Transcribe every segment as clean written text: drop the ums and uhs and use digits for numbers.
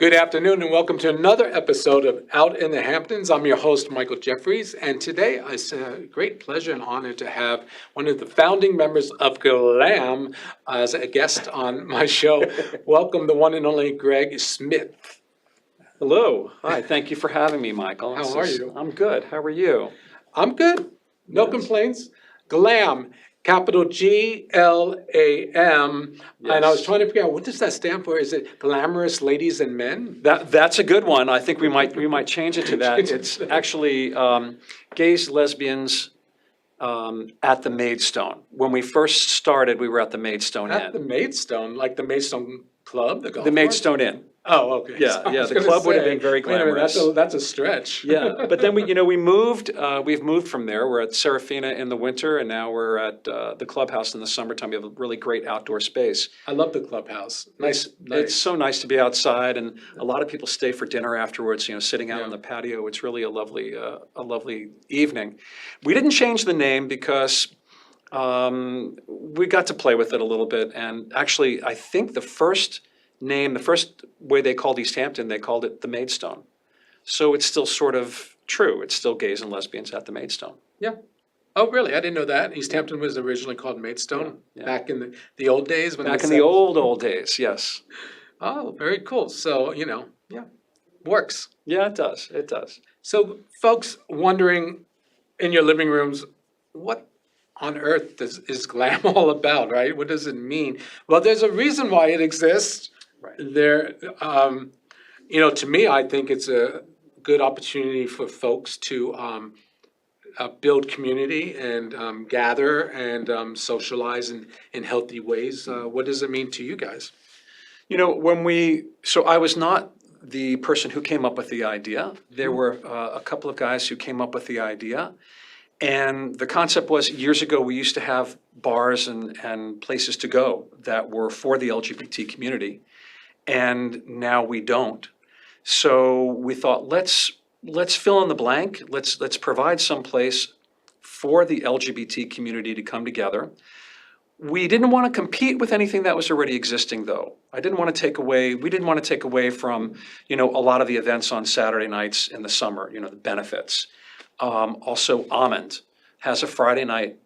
Good afternoon and welcome to another episode of Out in the Hamptons. I'm your host, Michael Jeffries, and today it's a great pleasure and honor to have one of the founding members of GLAM as a guest on my show. Welcome the one and only Greg Schmidt. Hello. Hi. Thank you for having me, Michael. How are you? I'm good. How are you? I'm good. No complaints. GLAM, capital GLAM. And I was trying to figure out, what does that stand for? Is it glamorous ladies and men? That's a good one. I think we might change it to that. It's actually gays, lesbians at the Maidstone. When we first started, we were at the Maidstone At the Inn. Maidstone, like the Maidstone Club, the golf The course? Maidstone Inn. Oh, okay. Yeah, So I yeah, was the gonna club would have say, been very wait a minute, glamorous. that's a stretch. Yeah, but then we moved. We've moved from there. We're at Serafina in the winter, and now we're at the Clubhouse in the summertime. We have a really great outdoor space. I love the Clubhouse. Nice. It's so nice to be outside, and a lot of people stay for dinner afterwards. Sitting out Yeah. on the patio. It's really a lovely evening. We didn't change the name because we got to play with it a little bit, and actually, I think the first way they called East Hampton, they called it the Maidstone. So it's still sort of true. It's still gays and lesbians at the Maidstone. Yeah. Oh, really? I didn't know that. East Hampton was originally called Maidstone Yeah. back in the old days. Back in the old days, yes. Oh, very cool. So, yeah, works. Yeah, it does. It does. So, folks wondering in your living rooms, what on earth is GLAM all about, right? What does it mean? Well, there's a reason why it exists. Right. There, to me, I think it's a good opportunity for folks to build community and gather and socialize in healthy ways. What does it mean to you guys? So I was not the person who came up with the idea. There were a couple of guys who came up with the idea. And the concept was, years ago, we used to have bars and places to go that were for the LGBT community. And now we don't. So we thought, let's fill in the blank. Let's provide some place for the LGBT community to come together. We didn't want to compete with anything that was already existing, though. We didn't want to take away from, a lot of the events on Saturday nights in the summer, the benefits. Also, Almond has a Friday night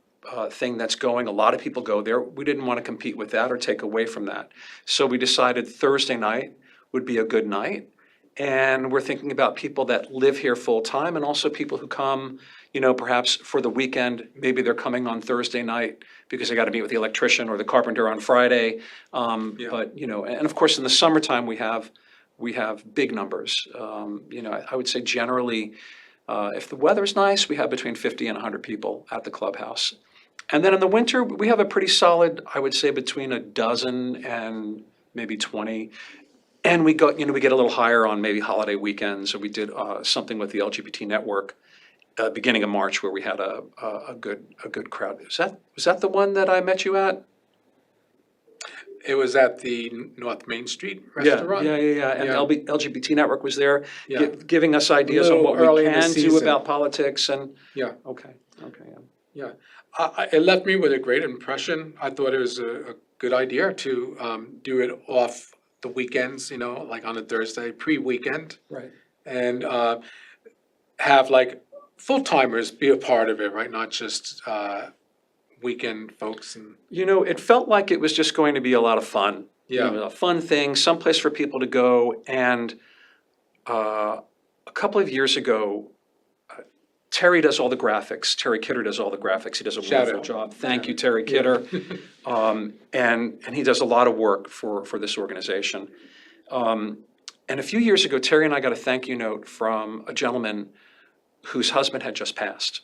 thing that's going. A lot of people go there. We didn't want to compete with that or take away from that. So we decided Thursday night would be a good night. And we're thinking about people that live here full time and also people who come, perhaps for the weekend. Maybe they're coming on Thursday night because they got to meet with the electrician or the carpenter on Friday. But, and of course in the summertime we have big numbers. I would say generally, if the weather's nice, we have between 50 and 100 people at the Clubhouse. And then in the winter, we have a pretty solid, I would say, between a dozen and maybe 20. And we get a little higher on maybe holiday weekends. So we did something with the LGBT network beginning of March where we had a good crowd. Was that the one that I met you at? It was at the North Main Street restaurant. Yeah. And LGBT Network was there, Yeah. giving us ideas on what we early in the can do season. about politics and. Yeah. Okay. Yeah, it left me with a great impression. I thought it was a good idea to do it off the weekends, like on a Thursday, pre-weekend, Right. and have like full-timers be a part of it, right? Not just weekend folks. And It felt like it was just going to be a lot of fun. Yeah. A fun thing, someplace for people to go. And a couple of years ago, Terry does all the graphics. Terry Kidder does all the graphics. He does a Shout wonderful out. job. Thank you, Terry Kidder. And he does a lot of work for this organization. And a few years ago, Terry and I got a thank you note from a gentleman whose husband had just passed.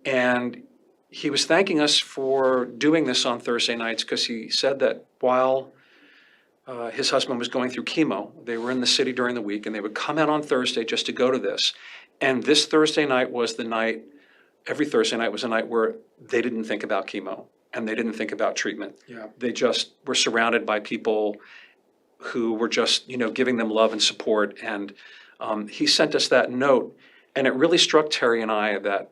And he was thanking us for doing this on Thursday nights because he said that while his husband was going through chemo, they were in the city during the week and they would come out on Thursday just to go to this. And this Thursday night was the night, every Thursday night was a night where they didn't think about chemo and they didn't think about treatment. Yeah. They just were surrounded by people who were just, giving them love and support. And he sent us that note. And it really struck Terry and I that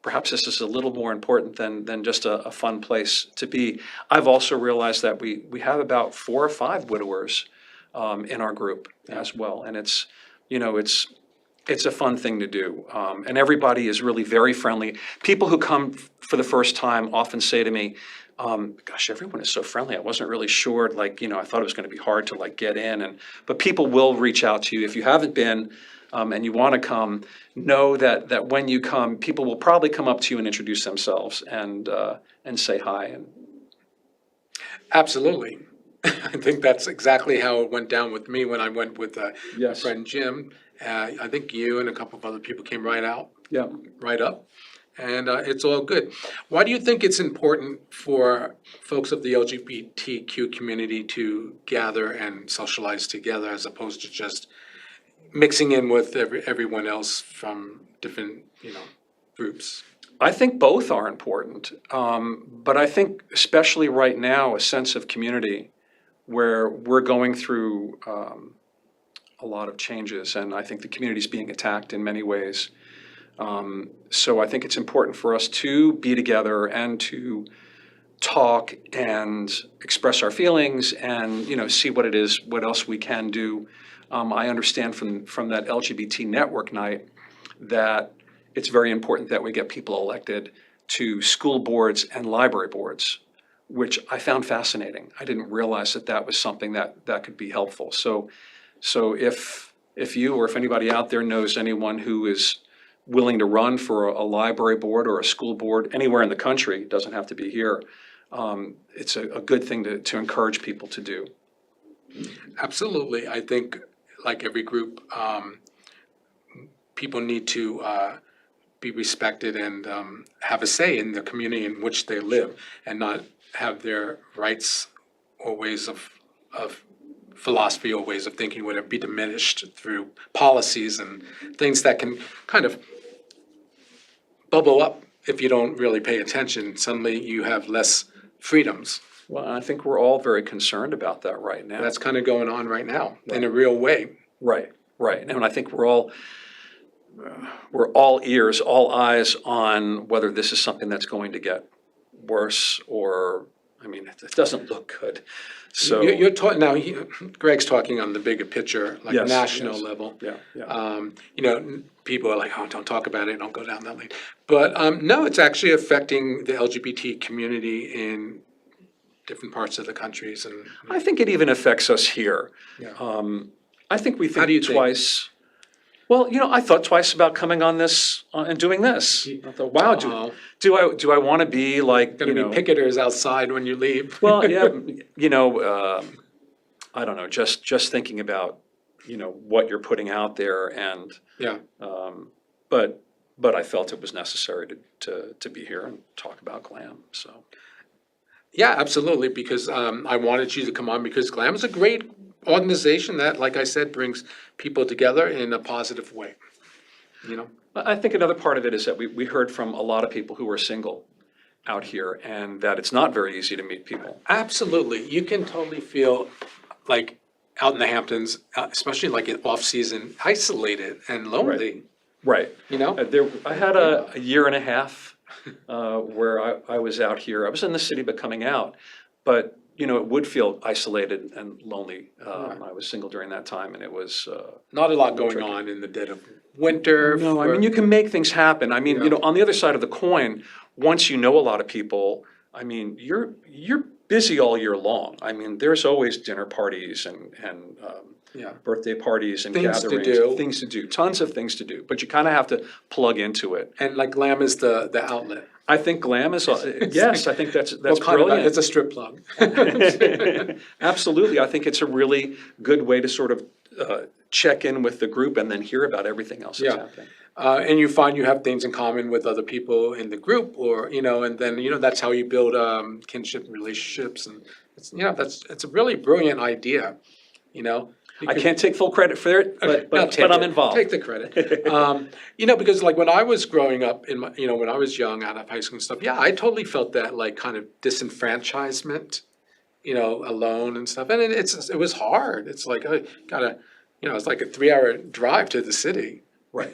perhaps this is a little more important than just a fun place to be. I've also realized that we have about 4 or 5 widowers in our group as well. And it's, it's a fun thing to do. And everybody is really very friendly. People who come for the first time often say to me, gosh, everyone is so friendly. I wasn't really sure, like, I thought it was going to be hard to like get in. But people will reach out to you. If you haven't been and you want to come, know that when you come, people will probably come up to you and introduce themselves and say hi. Absolutely. I think that's exactly how it went down with me when I went with my Yes. friend Jim. I think you and a couple of other people came right out, Yeah. right up, and it's all good. Why do you think it's important for folks of the LGBTQ community to gather and socialize together as opposed to just mixing in with everyone else from different, groups? I think both are important, but I think especially right now, a sense of community where we're going through a lot of changes, and I think the community is being attacked in many ways. So I think it's important for us to be together and to talk and express our feelings and, see what it is, what else we can do. I understand from that LGBT network night that it's very important that we get people elected to school boards and library boards, which I found fascinating. I didn't realize that was something that could be helpful. So if you or if anybody out there knows anyone who is willing to run for a library board or a school board anywhere in the country, it doesn't have to be here, it's a good thing to encourage people to do. Absolutely. I think, like every group, people need to be respected and have a say in the community in which they live, and not have their rights or ways of philosophy or ways of thinking would be diminished through policies and things that can kind of bubble up if you don't really pay attention. Suddenly you have less freedoms. Well, I think we're all very concerned about that right now. That's kind of going on right now in a real way. Right. And I think we're all ears, all eyes on whether this is something that's going to get worse or, it doesn't look good. So You're talking now. Greg's talking on the bigger picture, like Yes, national yes. level. Yeah. People are like, "Oh, don't talk about it. Don't go down that lane." But no, it's actually affecting the LGBT community in different parts of the countries. And I think it even affects us here. yeah. I think we How do you think think? twice. Well, I thought twice about coming on this and doing this. I thought, wow, do I want to be like, Going to be picketers outside when you leave. Well, yeah, I don't know, just thinking about, what you're putting out there and, Yeah. but I felt it was necessary to be here and talk about GLAM, so. Yeah, absolutely. Because I wanted you to come on because GLAM is a great organization that, like I said, brings people together in a positive way. I think another part of it is that we heard from a lot of people who are single out here and that it's not very easy to meet people. Absolutely. You can totally feel like out in the Hamptons, especially like in off-season, isolated and lonely. Right. I had a year and a half where I was out here. I was in the city but coming out, but it would feel isolated and lonely. I was single during that time, and it was Not a lot going on in the dead of winter. No, you can make things happen. On the other side of the coin, once you know a lot of people, you're busy all year long. There's always dinner parties and birthday parties and Things to gatherings, do. things to do, tons of things to do. But you kind of have to plug into it. And like GLAM is the outlet. I think GLAM is, yes, I think that's Well, kind of, brilliant. it's a strip plug. Absolutely. I think it's a really good way to sort of check in with the group and then hear about everything else that's happening. And you find you have things in common with other people in the group, or and then that's how you build kinship relationships, and it's a really brilliant idea. I can't take full credit for it, but I'm involved. Take the credit. Because like when I was growing up in my, when I was young out of high school and stuff, I totally felt that like kind of disenfranchisement, alone and stuff. And it was hard. It's like, I gotta, it's like a 3-hour drive to the city. Right,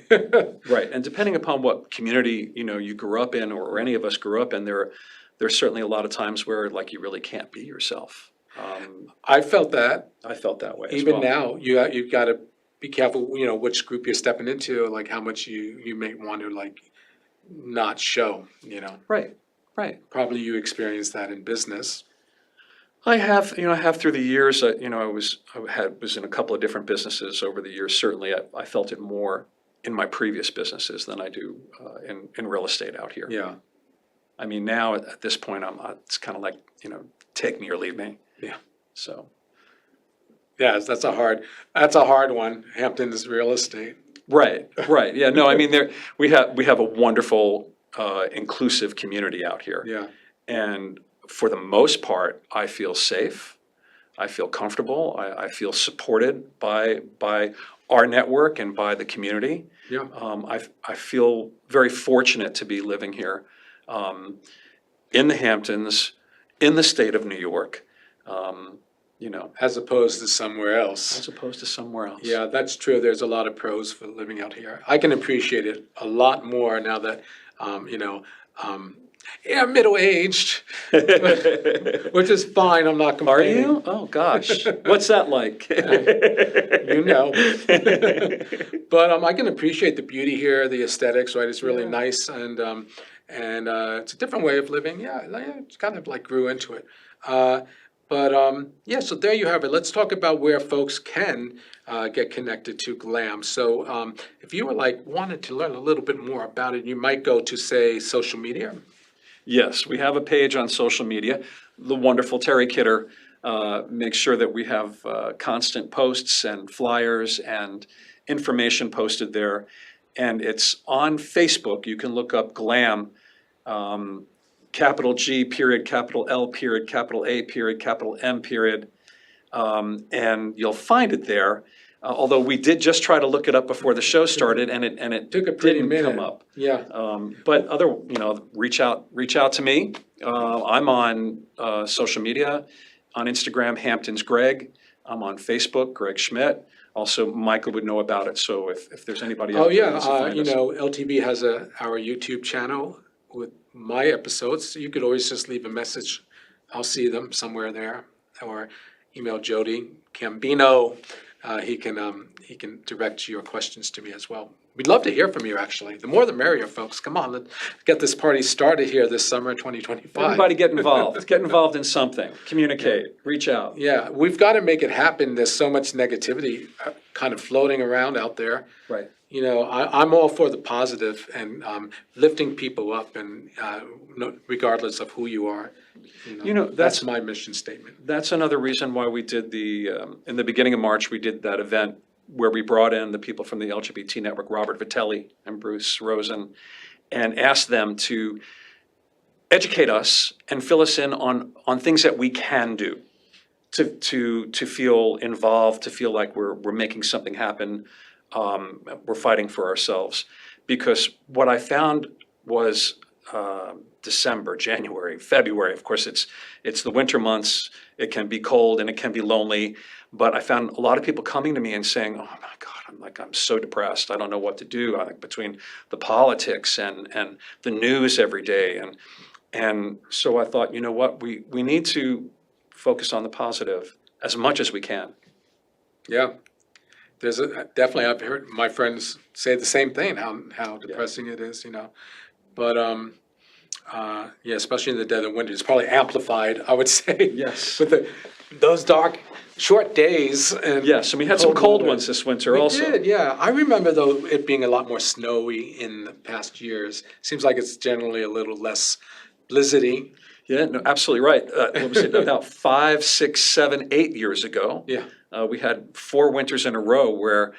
right. And depending upon what community, you grew up in or any of us grew up in, there's certainly a lot of times where like you really can't be yourself. I felt that. I felt that way as Even well. now, you've got to be careful, which group you're stepping into, like how much you may want to like not show. Right, right. Probably you experienced that in business. I have through the years. Was in a couple of different businesses over the years. Certainly, I felt it more in my previous businesses than I do in real estate out here. Yeah, I mean, now at this point, it's kind of like, take me or leave me. yeah. So, Yeah, that's a hard one. Hamptons real estate. right. Yeah, no, I mean, we have a wonderful, inclusive community out here. Yeah, And for the most part, I feel safe. I feel comfortable. I feel supported by our network and by the community. yeah. I feel very fortunate to be living here in the Hamptons, in the state of New York, As opposed to somewhere else. as opposed to somewhere else. Yeah, that's true. There's a lot of pros for living out here. I can appreciate it a lot more now that, middle-aged, which is fine. I'm not Are complaining. you? Oh, gosh. What's that like? You know. But I can appreciate the beauty here, the aesthetics, right? It's really nice, and it's a different way of living. Yeah, it's kind of like grew into it. So there you have it. Let's talk about where folks can get connected to GLAM. So if you were wanted to learn a little bit more about it, you might go to, say, social media. Yes, we have a page on social media. The wonderful Terry Kidder makes sure that we have constant posts and flyers and information posted there. And it's on Facebook. You can look up GLAM, capital G period, capital L period, capital A period, capital M period. And you'll find it there. Although we did just try to look it up before the show started, and it Took a pretty didn't minute. come up. Yeah. But reach out to me. I'm on social media, on Instagram, Hamptons Greg. I'm on Facebook, Greg Schmidt. Also, Michael would know about it. So if there's anybody out Oh there yeah, who wants to find us. LTB has our YouTube channel with my episodes. You could always just leave a message. I'll see them somewhere there, or email Jody Cambino. He can direct your questions to me as well. We'd love to hear from you, actually. The more the merrier, folks. Come on, let's get this party started here this summer 2025. Everybody get involved. Get involved in something. Communicate. Reach out. Yeah, we've got to make it happen. There's so much negativity kind of floating around out there. Right. I'm all for the positive and lifting people up, and regardless of who you are. That's my mission statement. That's another reason why we did in the beginning of March, we did that event where we brought in the people from the LGBT network, Robert Vitelli and Bruce Rosen, and asked them to educate us and fill us in on things that we can do to feel involved, to feel like we're making something happen, we're fighting for ourselves. Because what I found was December, January, February, of course it's the winter months, it can be cold and it can be lonely, but I found a lot of people coming to me and saying, oh my God, I'm so depressed, I don't know what to do, between the politics and the news every day, and so I thought, you know what, we need to focus on the positive as much as we can. Yeah. There's definitely, I've heard my friends say the same thing, how depressing it is, But especially in the dead of winter, it's probably amplified, I would say. Yes. With those dark, short days. And yes, and we had some cold ones this winter also. We did, yeah. I remember, though, it being a lot more snowy in the past years. Seems like it's generally a little less blizzardy. Yeah, no, absolutely right. What was it, about 5, 6, 7, 8 years ago? Yeah. We had 4 winters in a row where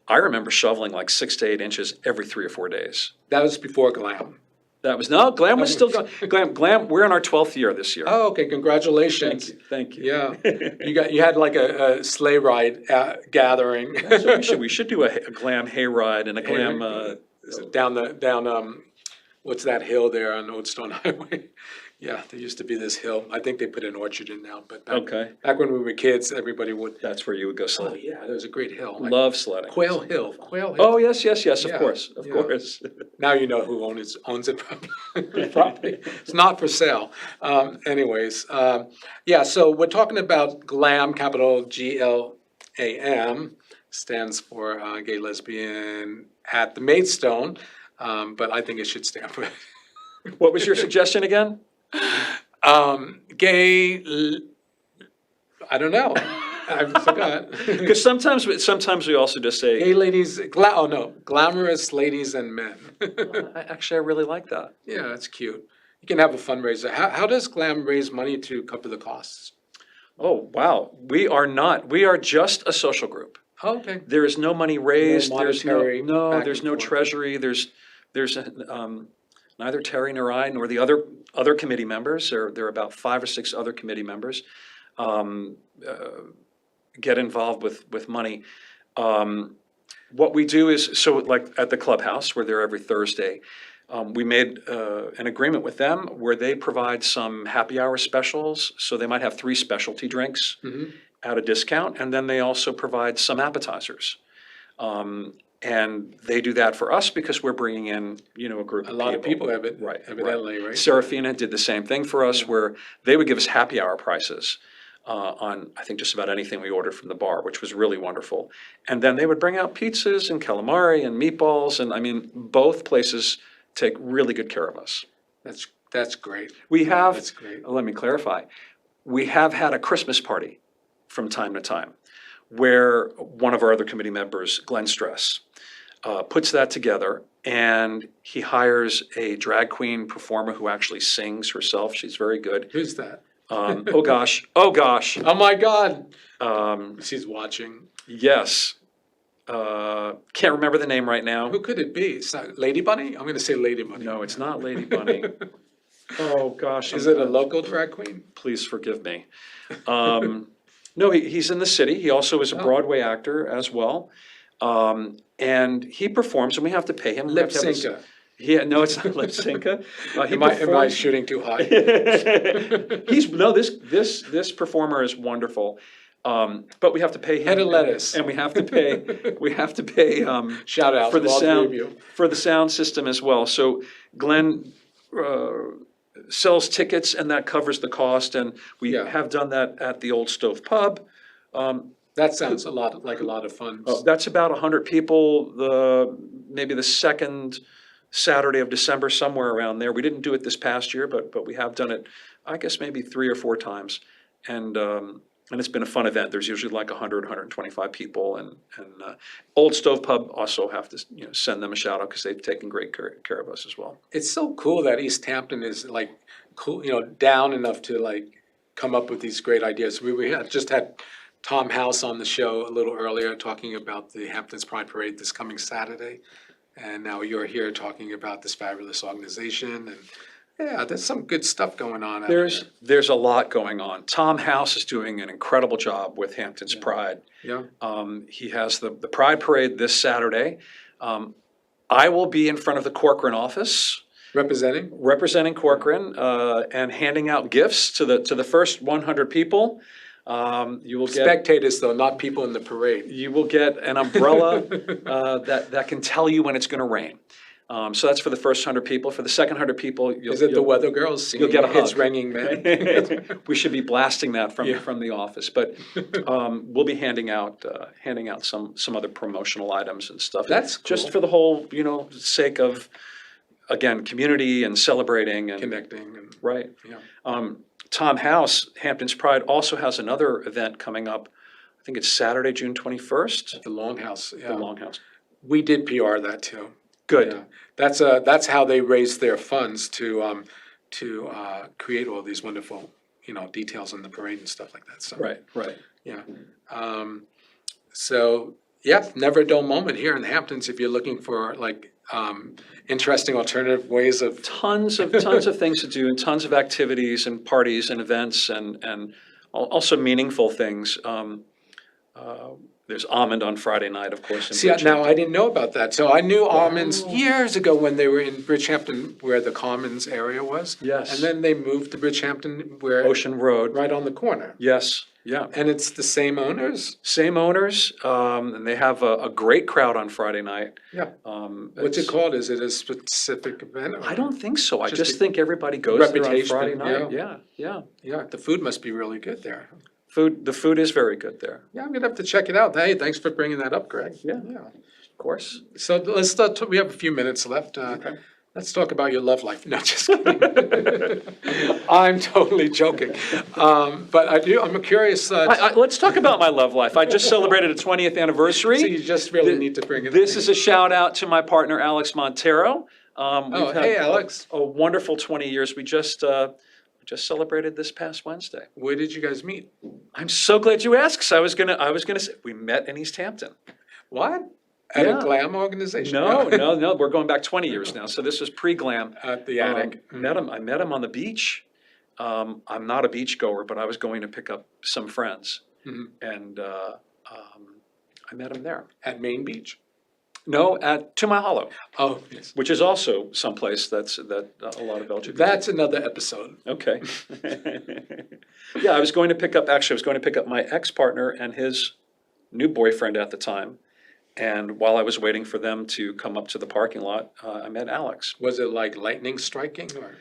I remember shoveling like 6 to 8 inches every 3 or 4 days. That was before GLAM. GLAM was still going. GLAM, we're in our 12th year this year. Oh, okay, congratulations. Thank you. Yeah, you had like a sleigh ride gathering. So we should do a GLAM hayride and a GLAM. Down what's that hill there on Maidstone Highway? Yeah, there used to be this hill. I think they put an orchard in now, but back when we were kids, everybody would. That's where you would go Oh sledding. yeah, there was a great hill. Love sledding. Quail Hill. Oh yes, of course. Now you know who owns it properly. It's not for sale. Yeah, so we're talking about GLAM, capital GLAM, stands for gay, lesbian at the Maidstone, but I think it should stand for What was your suggestion again? gay, I don't know. I forgot. Because sometimes we also just say, Gay ladies, glamorous ladies and men. Actually, I really like that. Yeah, that's cute. You can have a fundraiser. How does GLAM raise money to cover the costs? Oh, wow. We are just a social group. Oh, okay. There is no money raised. There's monetary back there's and no forth. treasury. There's neither Terry nor I nor the other committee members. There are about 5 or 6 other committee members get involved with money. What we do is, so like at the Clubhouse, we're there every Thursday. We made an agreement with them where they provide some happy hour specials. So they might have 3 specialty drinks at a discount, and then they also provide some appetizers. And they do that for us because we're bringing in, a group A of lot of people have it, Right, evidently, right? Serafina did the same thing for us, where they would give us happy hour prices on, I think, just about anything we ordered from the bar, which was really wonderful. And then they would bring out pizzas and calamari and meatballs, and I mean, both places take really good care of us. That's great. We have, That's great. let me clarify, we have had a Christmas party from time to time, where one of our other committee members, Glenn Stress, puts that together, and he hires a drag queen performer who actually sings herself. She's very good. Who's that? Oh gosh. Oh my God. Um, She's watching. yes. Can't remember the name right now. Who could it be? It's not Lady Bunny? I'm going to say Lady Bunny. No, it's not Lady Bunny. Oh gosh. Is it a local drag queen? Please forgive me. No, he's in the city. He also is a Broadway actor as well. And he performs, and we have to pay him. We have Lip to have synca. Yeah, no, it's not lip synca. Am I shooting too high? This performer is wonderful. But we have to pay him. Head of lettuce. And we have to pay, Shout out for to the all three sound, of you. for the sound system as well. So Glenn, sells tickets, and that covers the cost, and we Yeah. have done that at the Old Stove Pub. That sounds like a lot of fun. That's about 100 people, maybe the second Saturday of December, somewhere around there. We didn't do it this past year, but we have done it, I guess, maybe 3 or 4 times. And it's been a fun event. There's usually like 100, 125 people, and Old Stove Pub also have to, send them a shout out because they've taken great care of us as well. It's so cool that East Hampton is like cool, down enough to like come up with these great ideas. We just had Tom House on the show a little earlier talking about the Hamptons Pride Parade this coming Saturday. And now you're here talking about this fabulous organization, and yeah, there's some good stuff going on out there. There's a lot going on. Tom House is doing an incredible job with Hamptons Pride. Yeah. He has the Pride Parade this Saturday. I will be in front of the Corcoran office representing Corcoran, and handing out gifts to the first 100 people. You will get Spectators though, not people in the parade. You will get an umbrella that can tell you when it's going to rain. So that's for the first 100 people. For the second 100 people, the Weather Girls singing get a Hits hug. Ringing Man? We should be blasting that from the office, but we'll be handing out some other promotional items and stuff. That's cool. Just for the whole sake of, again, community and celebrating and Connecting. And, right. yeah. Tom House, Hamptons Pride, also has another event coming up. I think it's Saturday, June 21st. The Longhouse. Yeah. The Longhouse. We did PR that too. Good. Yeah. That's how they raised their funds to create all these wonderful details on the parade and stuff like that. So Right. yeah. So yeah, never a dull moment here in the Hamptons if you're looking for like interesting alternative ways of Tons of things to do, and tons of activities and parties and events, and also meaningful things. There's almond on Friday night, of course. In See, now I didn't know about that. So I knew almonds Wow. years ago when they were in Bridgehampton, where the Commons area was. Yes. And then they moved to Bridgehampton, where Ocean Road. right on the corner. Yes, yeah. And it's the same owners. Same owners, and they have a great crowd on Friday night. Yeah. What's it It's- called? Is it a specific event? Or- I don't think so. I Just just a think everybody goes there on reputation, Friday night. yeah. Yeah. Yeah, the food must be really good there. The food is very good there, Yeah, I'm gonna have to check it out. Hey, thanks for bringing that up, Greg. Yeah. Yeah. of course. So let's start. We have a few minutes left. Let's talk about your love life. No, just kidding. I'm totally joking. But I'm curious. Let's talk about my love life. I just celebrated a 20th anniversary. So you just really need to bring it. This is a shout out to my partner, Alex Montero. We've had hey, Alex. A wonderful 20 years. We just celebrated this past Wednesday. Where did you guys meet? I'm so glad you asked, 'cause I was gonna say, we met in East Hampton. What? At Yeah. a GLAM organization? No, we're going back 20 years now, so this was pre-GLAM. At the attic. I met him on the beach. I'm not a beach goer, but I was going to pick up some friends. Mhm. And I met him there. At Main Beach? No, at To My Hollow, Oh, yes. which is also someplace that a lot of LGBT. That's another episode. Okay. Yeah, I was going to pick up my ex-partner and his new boyfriend at the time. And while I was waiting for them to come up to the parking lot, I met Alex. Was it like lightning striking or a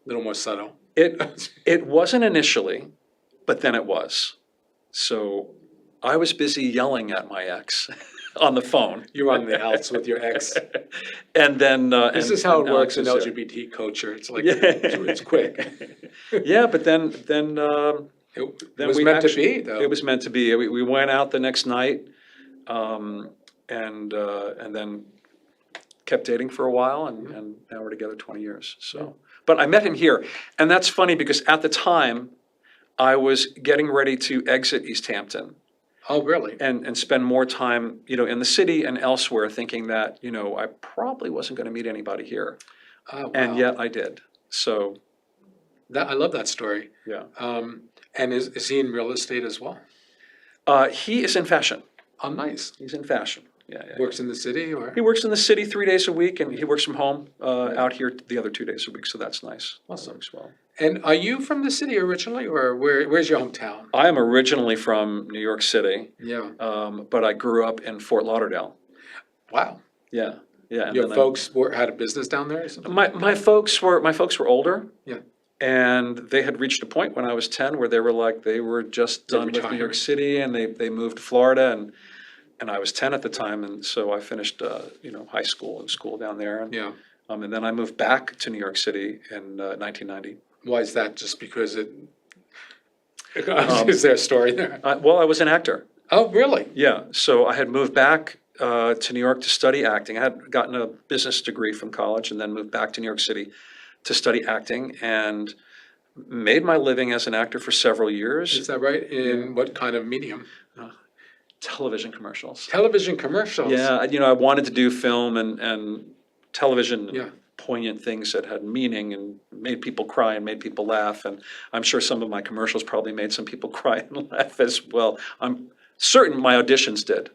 little more subtle? It wasn't initially, but then it was. So I was busy yelling at my ex on the phone. You were on the outs with your ex. And then This is how it works in Alex was LGBT culture. It's like, Yeah. it's quick. there. Yeah, but then It then was we meant actually- to be, though. It was meant to be. We went out the next night, and then kept dating for a while, and now we're together 20 years. So, but I met him here, and that's funny because at the time, I was getting ready to exit East Hampton Oh, really? and spend more time, in the city and elsewhere, thinking that, I probably wasn't going to meet anybody here, Oh, wow. and yet I did. So, I love that story. yeah. And is he in real estate as well? He is in fashion. Oh, nice. He's in fashion. Yeah. Works in the city or? He works in the city 3 days a week, and he works from home out here the other 2 days a week. So that's nice. Awesome. Works well. And are you from the city originally, or where's your hometown? I am originally from New York City, Yeah. but I grew up in Fort Lauderdale. Wow. Yeah. And Your then folks had a business down there or something? my folks were older. Yeah. And they had reached a point when I was 10 where they were just They're done with New retiring. York City, and they moved to Florida, and I was 10 at the time, and so I finished high school and school down there, and Yeah. and then I moved back to New York City in 1990. Why is that? Just because it? Is there a story there? Well, I was an actor. Oh, really? Yeah, so I had moved back to New York to study acting. I had gotten a business degree from college and then moved back to New York City to study acting and made my living as an actor for several years. Is that right? In what kind of medium? Television commercials. Television commercials? Yeah, I wanted to do film and television, Yeah. poignant things that had meaning and made people cry and made people laugh. And I'm sure some of my commercials probably made some people cry and laugh as well. I'm certain my auditions did.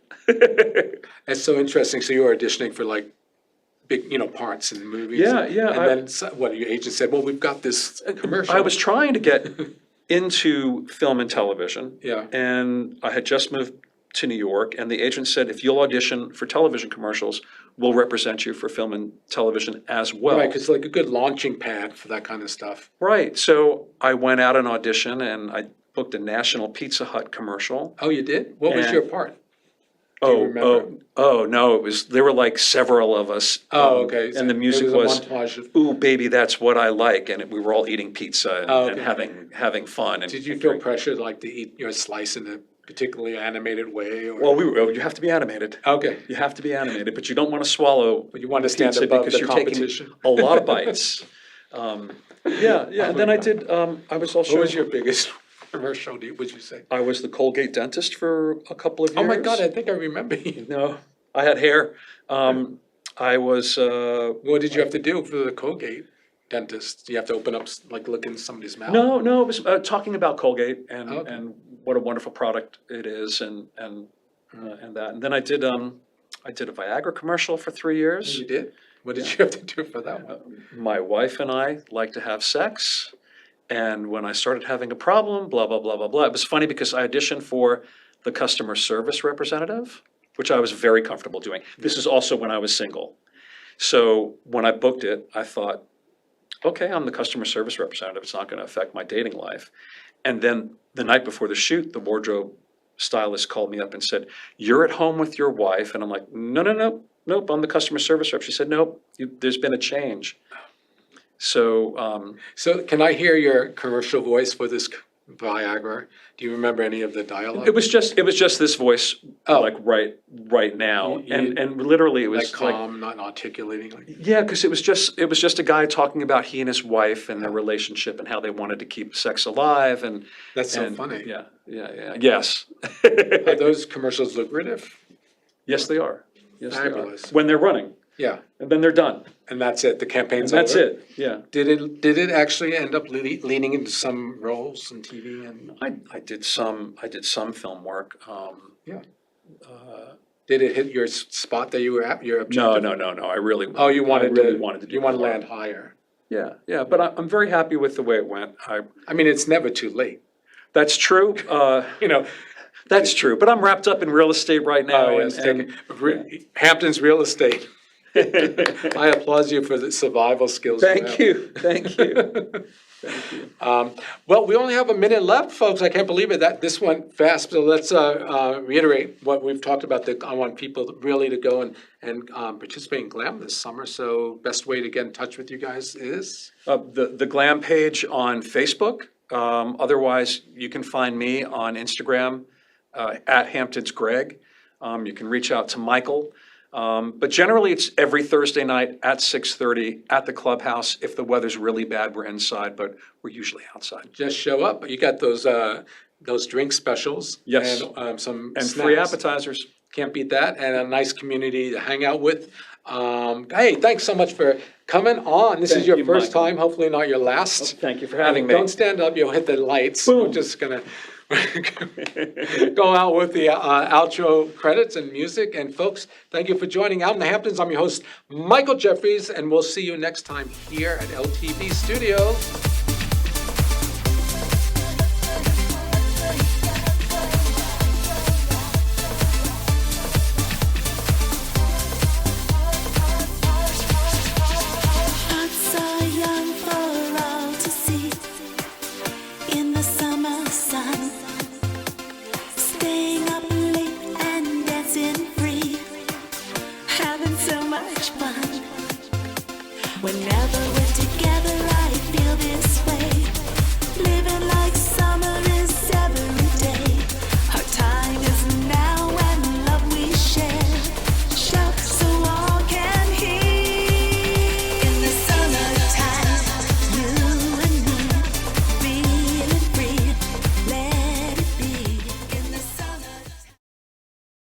That's so interesting. So you were auditioning for like big, parts in movies? Yeah. And then what, your agent said, well, we've got this commercial. I was trying to get into film and television. Yeah. And I had just moved to New York, and the agent said, if you'll audition for television commercials, we'll represent you for film and television as well. Right, because it's like a good launching pad for that kind of stuff. Right, so I went out and auditioned, and I booked a National Pizza Hut commercial. Oh, you did? What was And- your part? Do you remember? No, there were like several of us. Oh, okay. And the music It was, a montage of, ooh, baby, that's what I like, and we were all eating pizza and, Oh, and okay. having fun. And, did you and feel drink. pressured like to eat your slice in a particularly animated way? Or? Well, you have to be animated. Okay, You have to be animated, but you don't want to swallow but you want to stand pizza above because the you're competition? taking a lot of bites. And then I did. I was also. What was your biggest commercial, would you say? I was the Colgate dentist for a couple of years. Oh my God, I think I remember you. No, I had hair. I was. What did you have to do for the Colgate dentist? You have to open up, like look in somebody's mouth? No, it was talking about Colgate and Okay. and what a wonderful product it is, and and that. And then I did a Viagra commercial for 3 years. You did? What did you have to do for that one? My wife and I like to have sex, and when I started having a problem, blah, blah, blah, blah, blah. It was funny because I auditioned for the customer service representative, which I was very comfortable doing. This is also when I was single. So when I booked it, I thought, okay, I'm the customer service representative. It's not going to affect my dating life. And then the night before the shoot, the wardrobe stylist called me up and said, "You're at home with your wife." And I'm like, nope, I'm the customer service rep. She said, "Nope, there's been a change." So, So can I hear your commercial voice for this Viagra? Do you remember any of the dialogue? it was just this voice, Oh. like right now, You- and literally it was Like calm, not articulating like. yeah, because it was just a guy talking about he and his wife and their relationship and how they wanted to keep sex alive and. That's so and- funny. Yeah, yes. Are those commercials lucrative? Yes, they are. Yes, they are. Fabulous. When they're running, Yeah, and then they're done, and that's it, the and campaign's that's over? it, yeah. Did it actually end up leaning into some roles in TV and, I did some film work. yeah? Did it hit your spot that you were at, your No, objective? I really. Oh, you wanted I really to, wanted to do you want to more. land higher. Yeah, but I'm very happy with the way it went. I mean, it's never too late, That's true, you know. that's true, but I'm wrapped up in real estate right now. Oh, yes, Hamptons real estate. I applaud you for the survival skills. Thank you. Well, we only have a minute left, folks. I can't believe it that this went fast. So let's reiterate what we've talked about. I want people really to go and participate in GLAM this summer. So best way to get in touch with you guys is? The GLAM page on Facebook. Otherwise, you can find me on Instagram at Hamptons Greg. You can reach out to Michael. But generally, it's every Thursday night at 6:30 at the Clubhouse. If the weather's really bad, we're inside, but we're usually outside. Just show up. You got those drink specials. Yes. And some And snacks. free appetizers. Can't beat that, and a nice community to hang out with. Hey, thanks so much for coming on. This is Thank your you, first Michael. time, hopefully not your last. Thank you for having me. Don't stand up, you'll hit the lights. We're Boom. just gonna go out with the outro credits and music. And folks, thank you for joining Out in the Hamptons. I'm your host, Michael Jeffries, and we'll see you next time here at LTV Studio. Not so young for all to see in the summer sun, staying up late and dancing free, having so much fun. Whenever we're together.